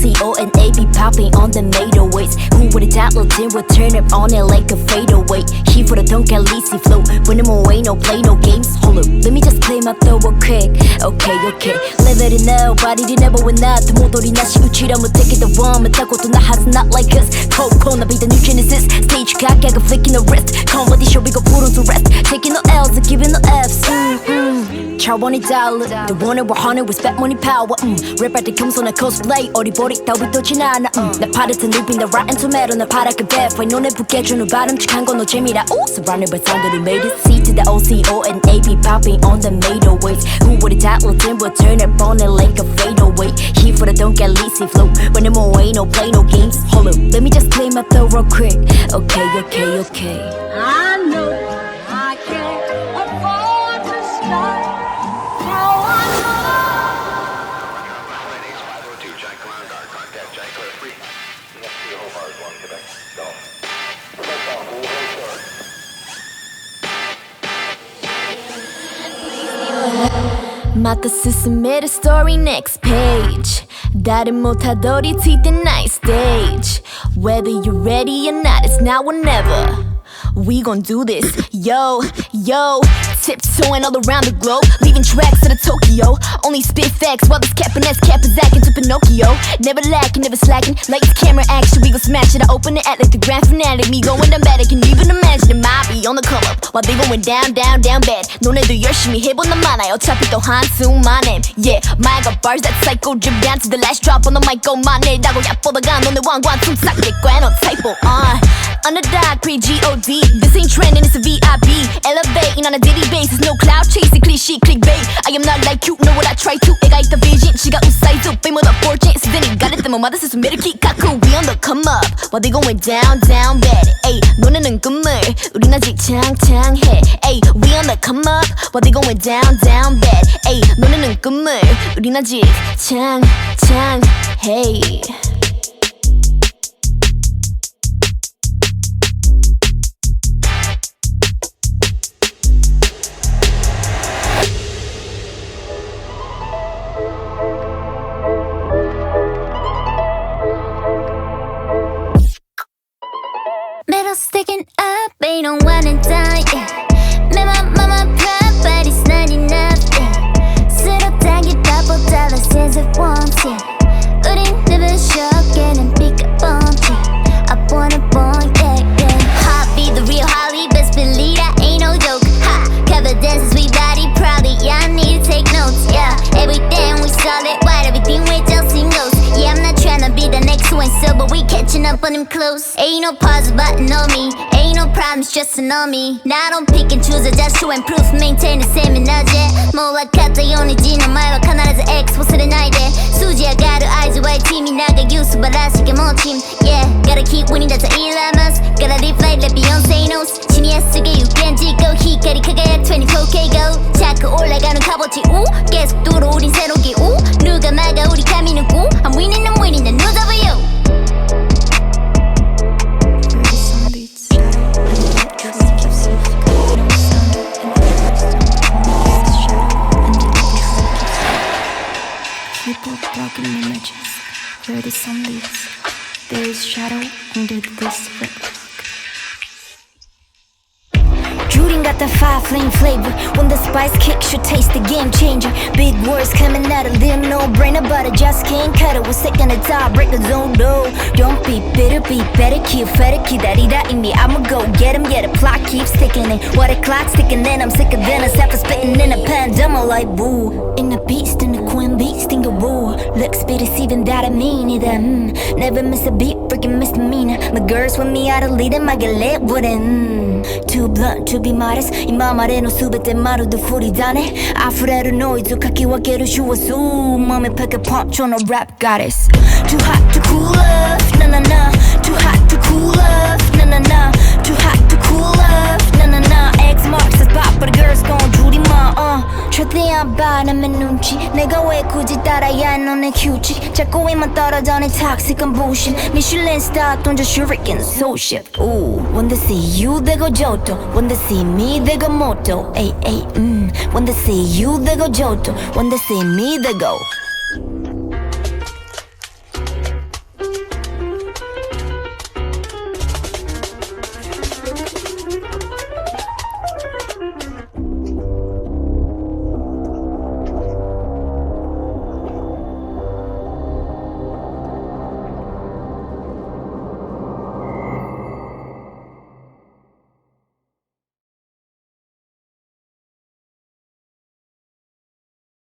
OCO and AB popping on the 808s. Who would've thought Lil Tim would turn up on it like a fadeaway? He for the don't get lazy flow. When I'm away, no play, no games. Hold up, let me just play my throw real quick. Okay, live it in nobody did never win that. The 모돌이 나시 우치라면 take it the one. 못하고도 나 has not like us. Cold, na be the new genesis. Stage cock, I got flicking the wrist. Competition, we go put on to rest. Taking no L's and giving no F's. 차원이 달라. The one we're hunting with spent money power. Rap at the 금손의 cosplay. 어리버리 따위도 지나나. 내 파르트 눕힌 the rotten tomato. 내 파랗게 bad. Fight 너네 부캐주는 바람직한 건 너 재미라. Surrounded by sound that made it. C to the OCO and AB popping on the 808s. Who would've thought Lil Tim would turn up on it like a fadeaway? He for the don't get lazy flow. When I'm away, no play, no games. Hold up, let me just play my throw real quick. Okay. I know I can't afford to start. Now I 맞다 스스메의 story next page. 다른 못하더리 튀던 night stage. Whether you're ready or not, it's now or never. We gon' do this, yo. Tiptoeing all around the globe, leaving tracks to the Tokyo. Only spit facts while this cap and ass cap is acting to Pinocchio. Never lacking, never slacking. Latest camera action, we gon' smash it. I open it, act like the grand finale. Me going down bad, I can even imagine it might be on the come up while they going down bad. 너네도 열심히 해본 난 많아요. 어차피 또 한숨만해. Yeah, my got bars that psycho drip down to the last drop on the mic. Go 만해 라고 얕보다가 너네 왕관 숨싹게 꿰너 typo Underdog pre-G-O-D. This ain't trending, it's a VIP. Elevating on a daily basis, no cloud chasing, cliche clickbait. I am not like you, know what I try to. 애가 있다 vision, 지가 웃사이도 fame with a fortune. 수단이 가릴 때만 마다 스스 메르키 카쿠. We on the come up, while they going down bad. Ayy, 너네는 꿈을, 우린 아직 창창해. Ayy, we on the come up, while they going down bad. Ayy, 너네는 꿈을, 우린 아직 창창해. Metal sticking up, ain't no one and done, yeah. Man, my mama proud, but it's not enough, yeah. 쓰러당긴 $1,000 since it wants, yeah. 우린 never shock, and pick up on, yeah. I wanna born, yeah. Hobby, the real Holly, best believe that ain't no joke, ha. Cover dances, we body proudly, yeah, I need to take notes, yeah. Everything we solid, white, everything we just singles. Yeah, I'm not tryna be the next one, so but we catching up on them close. Ain't no pause button on me, ain't no problems stressing on me. Now I don't pick and choose, I just show and proof, maintain the same energy. 뭐가 같아 연이지는 말과必ずX忘れないで数字上がる合図は一味長い素晴らしきもチーム Yeah, gotta keep winning, that's what Elon Musk. Gotta live like Beyonce knows. 신이 쓰게 유견지고光り輝く 24K go. 자꾸 올라가는 값어치 우 계속도로 우린 새로기 우 누가 막아 우리 가미는 구 I'm winning, then who's over you? People blocking images. Where the sun leads, there is shadow under this red rock. Judy got that fire flame flavor. When the spice kicks, you taste the game changer. Big words coming out of them, no brainer, but I just can't cut it. We're sick on the top, break the zone, no. Don't be bitter, be better, keep better, 기다리다 이미 I'ma go get him, yeah, the clock keeps ticking in. What the clock's ticking in, I'm sicker than a self spitting in a pen, dumb like woo. In the beast, in the queen beast, in the woo. Looks be deceiving, that I mean either. Never miss a beat, freaking misdemeanor. My girls with me, I don't lead them, I get lit with it. Too blunt to be modest.今までの全てまるで振りだね。溢れるノイズかき分ける手話数。Mommy pick a punch on a rap goddess. Too hot to cool off, na na na. Too hot to cool off, na na na. Too hot to cool off, na na na. X marks the spot, but the girls gon' Judy ma. 최대한 바라면 눈치. 내가 왜 굳이 따라야 해 너네 규칙. 자꾸 입만 떨어져 내 toxic한 bullshit. Michelin star 던져 shuriken soul shit. Ooh, when they see you they go Johto. When they see me they go Moto. Ay ay When they see you they go Johto. When they see me they go